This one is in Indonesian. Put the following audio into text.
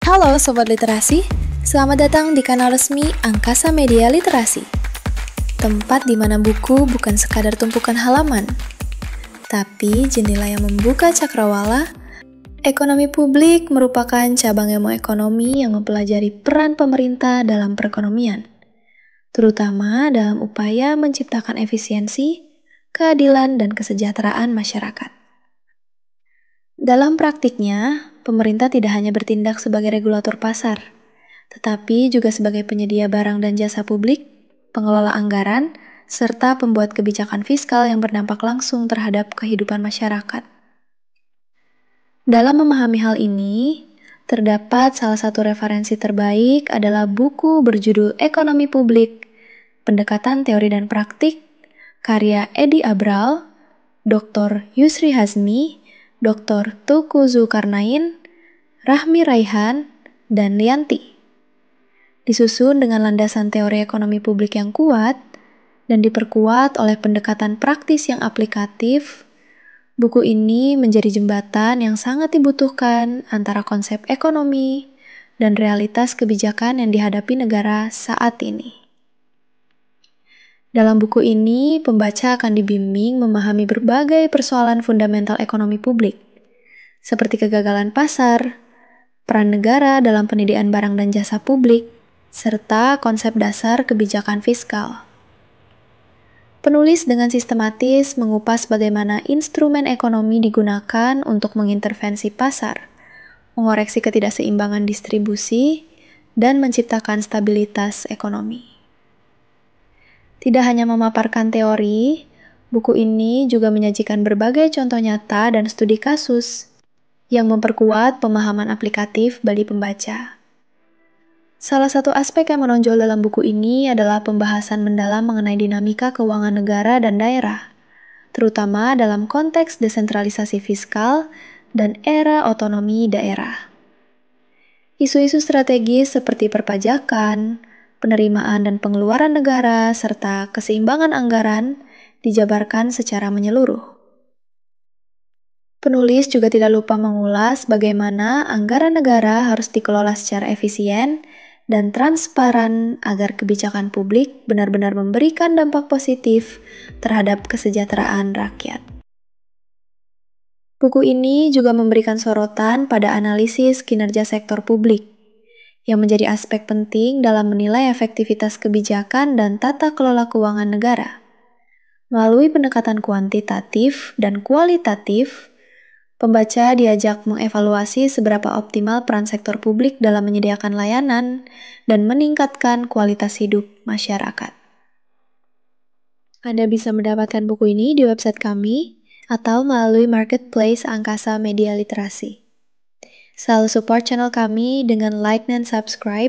Halo Sobat Literasi, selamat datang di kanal resmi Angkasa Media Literasi. Tempat di mana buku bukan sekadar tumpukan halaman, tapi jendela yang membuka cakrawala. Ekonomi publik merupakan cabang ilmu ekonomi yang mempelajari peran pemerintah dalam perekonomian, terutama dalam upaya menciptakan efisiensi, keadilan, dan kesejahteraan masyarakat. Dalam praktiknya, pemerintah tidak hanya bertindak sebagai regulator pasar, tetapi juga sebagai penyedia barang dan jasa publik, pengelola anggaran, serta pembuat kebijakan fiskal yang berdampak langsung terhadap kehidupan masyarakat. Dalam memahami hal ini, terdapat salah satu referensi terbaik adalah buku berjudul Ekonomi Publik, Pendekatan Teori dan Praktik, karya Edi Abral, Dr. Yusri Hazmi, Dr. Teuku Zulkarnain, Rahmi Raihan, dan Lianti. Disusun dengan landasan teori ekonomi publik yang kuat dan diperkuat oleh pendekatan praktis yang aplikatif, buku ini menjadi jembatan yang sangat dibutuhkan antara konsep ekonomi dan realitas kebijakan yang dihadapi negara saat ini. Dalam buku ini, pembaca akan dibimbing memahami berbagai persoalan fundamental ekonomi publik, seperti kegagalan pasar, peran negara dalam penyediaan barang dan jasa publik, serta konsep dasar kebijakan fiskal. Penulis dengan sistematis mengupas bagaimana instrumen ekonomi digunakan untuk mengintervensi pasar, mengoreksi ketidakseimbangan distribusi, dan menciptakan stabilitas ekonomi. Tidak hanya memaparkan teori, buku ini juga menyajikan berbagai contoh nyata dan studi kasus yang memperkuat pemahaman aplikatif bagi pembaca. Salah satu aspek yang menonjol dalam buku ini adalah pembahasan mendalam mengenai dinamika keuangan negara dan daerah, terutama dalam konteks desentralisasi fiskal dan era otonomi daerah. Isu-isu strategis seperti perpajakan, penerimaan dan pengeluaran negara, serta keseimbangan anggaran dijabarkan secara menyeluruh. Penulis juga tidak lupa mengulas bagaimana anggaran negara harus dikelola secara efisien dan transparan agar kebijakan publik benar-benar memberikan dampak positif terhadap kesejahteraan rakyat. Buku ini juga memberikan sorotan pada analisis kinerja sektor publik, yang menjadi aspek penting dalam menilai efektivitas kebijakan dan tata kelola keuangan negara. Melalui pendekatan kuantitatif dan kualitatif, pembaca diajak mengevaluasi seberapa optimal peran sektor publik dalam menyediakan layanan dan meningkatkan kualitas hidup masyarakat. Anda bisa mendapatkan buku ini di website kami atau melalui marketplace Angkasa Media Literasi. Selalu support channel kami dengan like dan subscribe